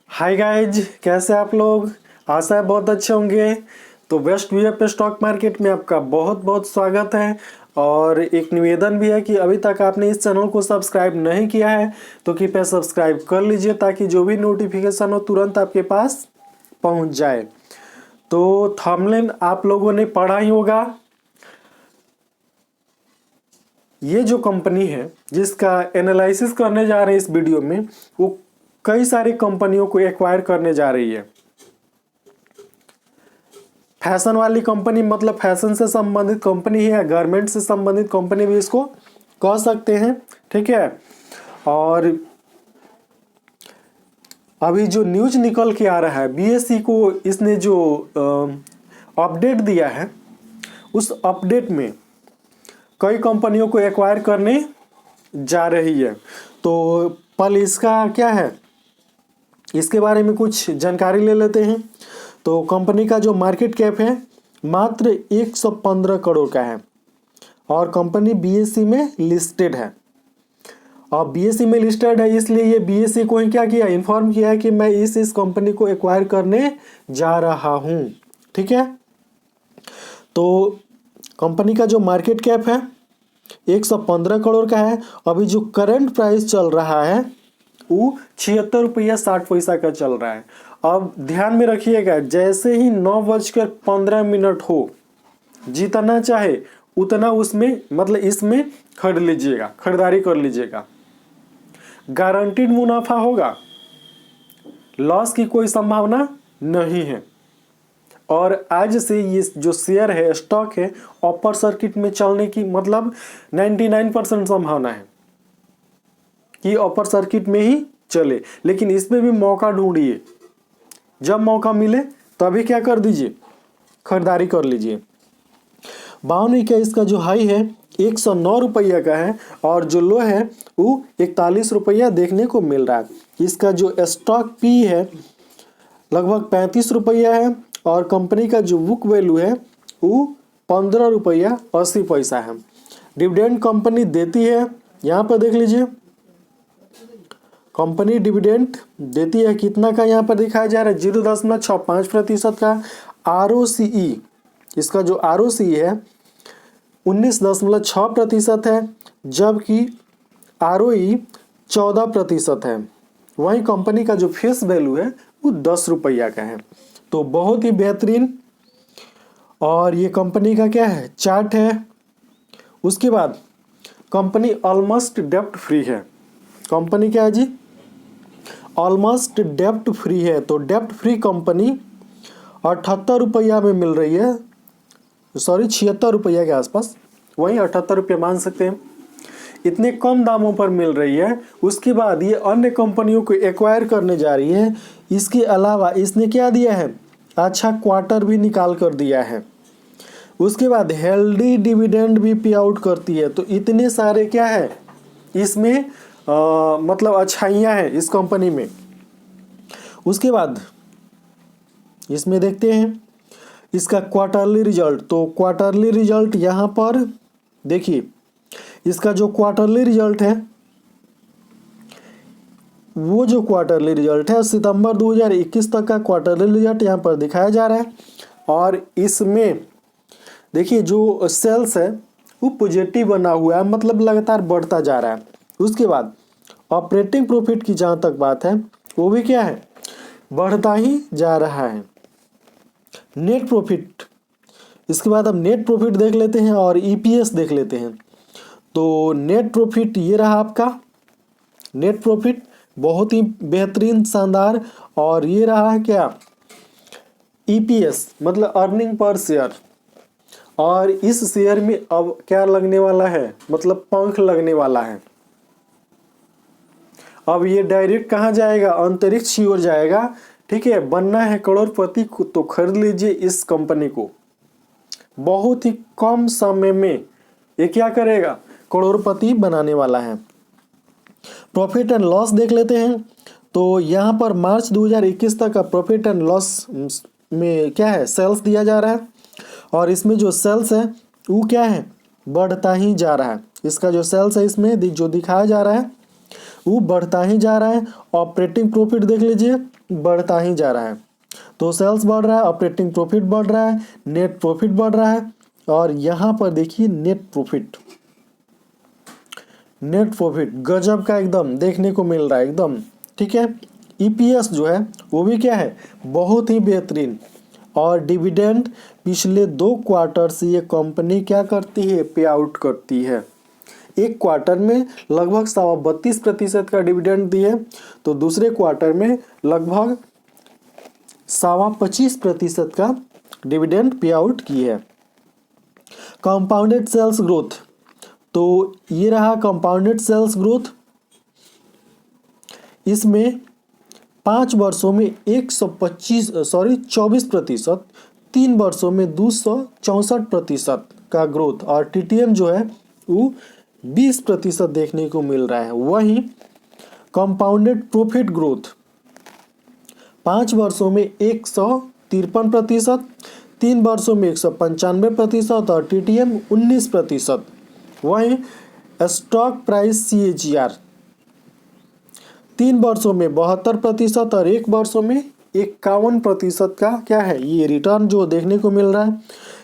Hi guys, कैसे आप लोग। आशा है बहुत अच्छे होंगे। तो बेस्ट व्यू पे स्टॉक मार्केट में आपका बहुत बहुत स्वागत है। और एक निवेदन भी है कि अभी तक आपने इस चैनल को सब्सक्राइब नहीं किया है तो कृपया सब्सक्राइब कर लीजिए ताकि जो भी नोटिफिकेशन हो तुरंत आपके पास पहुंच जाए। तो थंबनेल आप लोगों ने पढ़ा ही होगा। ये जो कंपनी है जिसका एनालिसिस करने जा रहे हैं इस वीडियो में, वो कई सारी कंपनियों को एक्वायर करने जा रही है। फैशन वाली कंपनी, मतलब फैशन से संबंधित कंपनी है या गारमेंट से संबंधित कंपनी भी इसको कह सकते हैं, ठीक है। और अभी जो न्यूज निकल के आ रहा है, बीएसई को इसने जो अपडेट दिया है, उस अपडेट में कई कंपनियों को एक्वायर करने जा रही है। तो पल इसका क्या है, इसके बारे में कुछ जानकारी ले लेते हैं। तो कंपनी का जो मार्केट कैप है मात्र 115 करोड़ का है और कंपनी बीएसई में लिस्टेड है। और बीएसई में लिस्टेड है इसलिए ये बीएसई को ही क्या किया, इन्फॉर्म किया है कि मैं इस कंपनी को एक्वायर करने जा रहा हूँ, ठीक है। तो कंपनी का जो मार्केट कैप है 115 करोड़ का है। अभी जो करंट प्राइस चल रहा है वो 76 रुपया 60 पैसा का चल रहा है। अब ध्यान में रखिएगा, जैसे ही 9:15 हो, जितना चाहे उतना उसमें, मतलब इसमें खरीद लीजिएगा, खरीदारी कर लीजिएगा। गारंटीड मुनाफा होगा, लॉस की कोई संभावना नहीं है। और आज से ये जो शेयर है, स्टॉक है, अपर सर्किट में चलने की मतलब 99% संभावना है कि अपर सर्किट में ही चले। लेकिन इसमें भी मौका ढूंढिए, जब मौका मिले तभी क्या कर दीजिए, खरीदारी कर लीजिए। 52 का इसका जो हाई है 109 रुपया का है और जो लो है वो 41 रुपया देखने को मिल रहा है। इसका जो स्टॉक पी है लगभग 35 रुपया है और कंपनी का जो बुक वैल्यू है वो 15 रुपया 80 पैसा है। डिविडेंड कंपनी देती है, यहाँ पर देख लीजिए, कंपनी डिविडेंड देती है कितना का, यहाँ पर दिखाया जा रहा है 0.65% का। ROCE, इसका जो ROCE है 19.6% है, जबकि ROE 14% है। वहीं कंपनी का जो फेस वैल्यू है वो 10 रुपया का है। तो बहुत ही बेहतरीन। और ये कंपनी का क्या है, चार्ट है। उसके बाद कंपनी ऑलमोस्ट डेप्ट फ्री है। कंपनी क्या है जी, ऑलमोस्ट डेप्ट फ्री है। तो डेप्ट फ्री कंपनी 78 रुपया में मिल रही है, सॉरी 76 रुपया के आसपास, वहीं 78 रुपया मान सकते हैं। इतने कम दामों पर मिल रही है। उसके बाद ये अन्य कंपनियों को एक्वायर करने जा रही है। इसके अलावा इसने क्या दिया है, अच्छा क्वार्टर भी निकाल कर दिया है। उसके बाद हेल्दी डिविडेंड भी पे आउट करती है। तो इतने सारे क्या है इसमें मतलब अच्छाइयाँ हैं इस कंपनी में। उसके बाद इसमें देखते हैं इसका क्वार्टरली रिजल्ट। तो क्वार्टरली रिजल्ट यहाँ पर देखिए, इसका जो क्वार्टरली रिजल्ट है, वो जो क्वार्टरली रिजल्ट है सितंबर 2021 तक का क्वार्टरली रिजल्ट यहाँ पर दिखाया जा रहा है। और इसमें देखिए जो सेल्स है वो पॉजिटिव बना हुआ है, मतलब लगातार बढ़ता जा रहा है। उसके बाद ऑपरेटिंग प्रॉफिट की जहाँ तक बात है वो भी क्या है, बढ़ता ही जा रहा है। नेट प्रॉफिट, इसके बाद हम नेट प्रॉफिट देख लेते हैं और ईपीएस देख लेते हैं। तो नेट प्रॉफिट ये रहा आपका, नेट प्रॉफिट बहुत ही बेहतरीन शानदार। और ये रहा क्या, ईपीएस मतलब अर्निंग पर शेयर। और इस शेयर में अब क्या लगने वाला है, मतलब पंख लगने वाला है। अब ये डायरेक्ट कहाँ जाएगा, अंतरिक्ष की ओर जाएगा, ठीक है। बनना है करोड़पति को तो खरीद लीजिए इस कंपनी को। बहुत ही कम समय में ये क्या करेगा, करोड़पति बनाने वाला है। प्रॉफिट एंड लॉस देख लेते हैं। तो यहाँ पर मार्च 2021 तक का प्रॉफिट एंड लॉस में क्या है, सेल्स दिया जा रहा है। और इसमें जो सेल्स है वो क्या है, बढ़ता ही जा रहा है। इसका जो सेल्स है इसमें जो दिखाया जा रहा है वो बढ़ता ही जा रहा है। ऑपरेटिंग प्रॉफिट देख लीजिए, बढ़ता ही जा रहा है। तो सेल्स बढ़ रहा है, ऑपरेटिंग प्रॉफिट बढ़ रहा है, नेट प्रॉफिट बढ़ रहा है। और यहाँ पर देखिए नेट प्रॉफिट गजब का एकदम देखने को मिल रहा है एकदम, ठीक है। ईपीएस जो है वो भी क्या है, बहुत ही बेहतरीन। और डिविडेंड पिछले 2 क्वार्टर से ये कंपनी क्या करती है, पे आउट करती है। एक क्वार्टर में लगभग 32% का डिविडेंड दिए, तो दूसरे क्वार्टर में लगभग 25% का डिविडेंड पे आउट की है। कंपाउंडेड सेल्स ग्रोथ, तो ये रहा कंपाउंडेड सेल्स ग्रोथ। इसमें 5 वर्षों में 24%, 3 वर्षों में 264% का ग्रोथ। और टीटीएम जो है वो 20% देखने को मिल रहा है। वहीं कंपाउंडेड प्रॉफिट ग्रोथ 5 वर्षों में 153%, 3 वर्षों में 195% और टीटीएम 19%। वहीं स्टॉक प्राइस CAGR 3 वर्षों में 72% और 1 वर्षों में 51% का क्या है, ये रिटर्न जो देखने को मिल रहा है।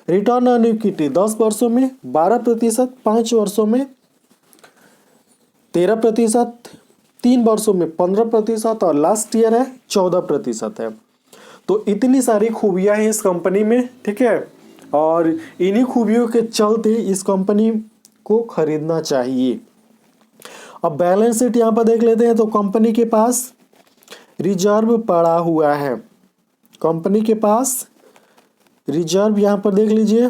रिटर्न ऑन इक्विटी 10 वर्षों में 12%, 5 वर्षों में 13%, 3 वर्षों में 15% और लास्ट ईयर है 14% है। तो इतनी सारी खूबियां हैं इस कंपनी में, ठीक है। और इन्हीं खूबियों के चलते इस कंपनी को खरीदना चाहिए। अब बैलेंस शीट यहाँ पर देख लेते हैं। तो कंपनी के पास रिजर्व पड़ा हुआ है, कंपनी के पास रिजर्व यहाँ पर देख लीजिए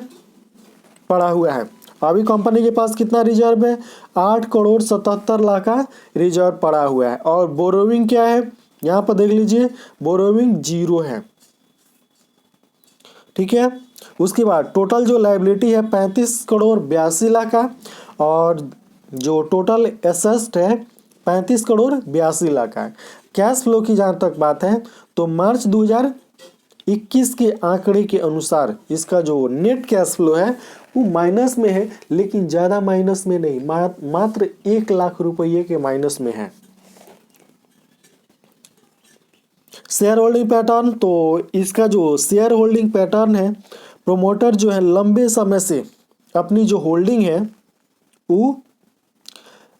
पड़ा हुआ है। अभी कंपनी के पास कितना रिजर्व है, 8,77,00,000 का रिजर्व पड़ा हुआ है। और बोरोविंग क्या है, यहाँ पर देख लीजिए बोरोविंग 0 है, ठीक है। उसके बाद टोटल जो लायबिलिटी है 35,82,00,000 का। और जो टोटल एसेट है 35,82,00,000 का है। कैश फ्लो की जहाँ तक बात है तो मार्च 2021 के आंकड़े के अनुसार इसका जो नेट कैश फ्लो है वो माइनस में है, लेकिन ज़्यादा माइनस में नहीं, मात्र 1 लाख रुपये के माइनस में है। शेयर होल्डिंग पैटर्न, तो इसका जो शेयर होल्डिंग पैटर्न है, प्रोमोटर जो है लंबे समय से अपनी जो होल्डिंग है वो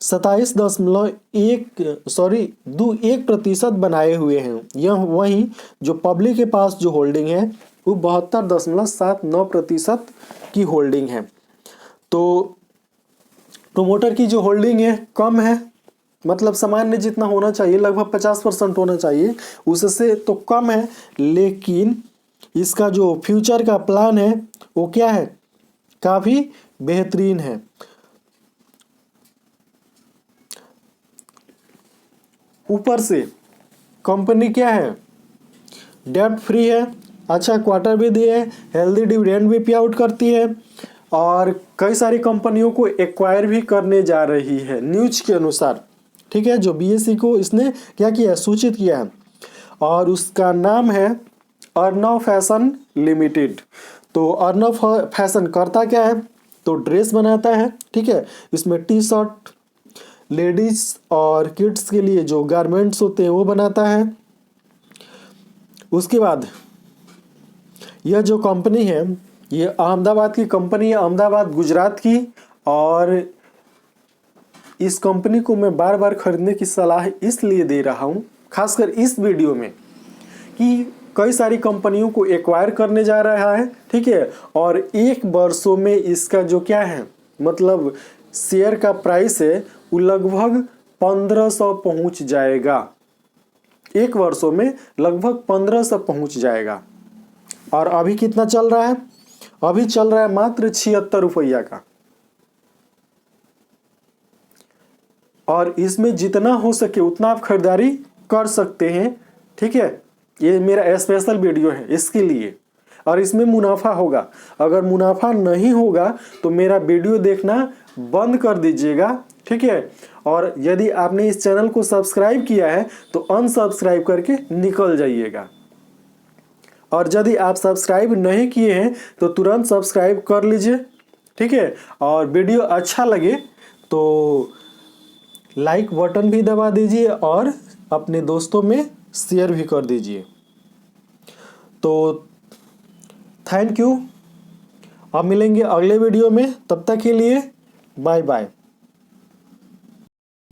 27.1% बनाए हुए हैं। यह वहीं जो पब्लिक के पास जो होल्डिंग है वो 72.79% की होल्डिंग है। तो प्रोमोटर की जो होल्डिंग है कम है, मतलब सामान्य जितना होना चाहिए लगभग 50% होना चाहिए, उससे तो कम है। लेकिन इसका जो फ्यूचर का प्लान है वो क्या है, काफ़ी बेहतरीन है। ऊपर से कंपनी क्या है, डेब्ट फ्री है, अच्छा क्वार्टर भी दिए है, हेल्दी डिविडेंड भी पे आउट करती है और कई सारी कंपनियों को एक्वायर भी करने जा रही है न्यूज के अनुसार, ठीक है। जो बीएसई को इसने क्या किया है, सूचित किया है। और उसका नाम है अर्नव फैशन लिमिटेड। तो अर्नव फैशन करता क्या है, तो ड्रेस बनाता है, ठीक है। इसमें टी शर्ट लेडीज और किड्स के लिए जो गारमेंट्स होते हैं वो बनाता है। उसके बाद यह जो कंपनी है ये अहमदाबाद की कंपनी है, अहमदाबाद गुजरात की। और इस कंपनी को मैं बार बार खरीदने की सलाह इसलिए दे रहा हूँ, खासकर इस वीडियो में, कि कई सारी कंपनियों को एक्वायर करने जा रहा है, ठीक है। और 1 वर्षों में इसका जो क्या है, मतलब शेयर का प्राइस है वो लगभग 1500 पहुंच जाएगा। 1 वर्षों में लगभग 1500 पहुंच जाएगा। और अभी कितना चल रहा है, अभी चल रहा है मात्र 76 रुपया का। और इसमें जितना हो सके उतना आप खरीदारी कर सकते हैं, ठीक है। ये मेरा स्पेशल वीडियो है इसके लिए, और इसमें मुनाफा होगा। अगर मुनाफा नहीं होगा तो मेरा वीडियो देखना बंद कर दीजिएगा, ठीक है। और यदि आपने इस चैनल को सब्सक्राइब किया है तो अनसब्सक्राइब करके निकल जाइएगा। और यदि आप सब्सक्राइब नहीं किए हैं तो तुरंत सब्सक्राइब कर लीजिए, ठीक है। और वीडियो अच्छा लगे तो लाइक बटन भी दबा दीजिए और अपने दोस्तों में शेयर भी कर दीजिए। तो थैंक यू। अब मिलेंगे अगले वीडियो में, तब तक के लिए बाय बाय।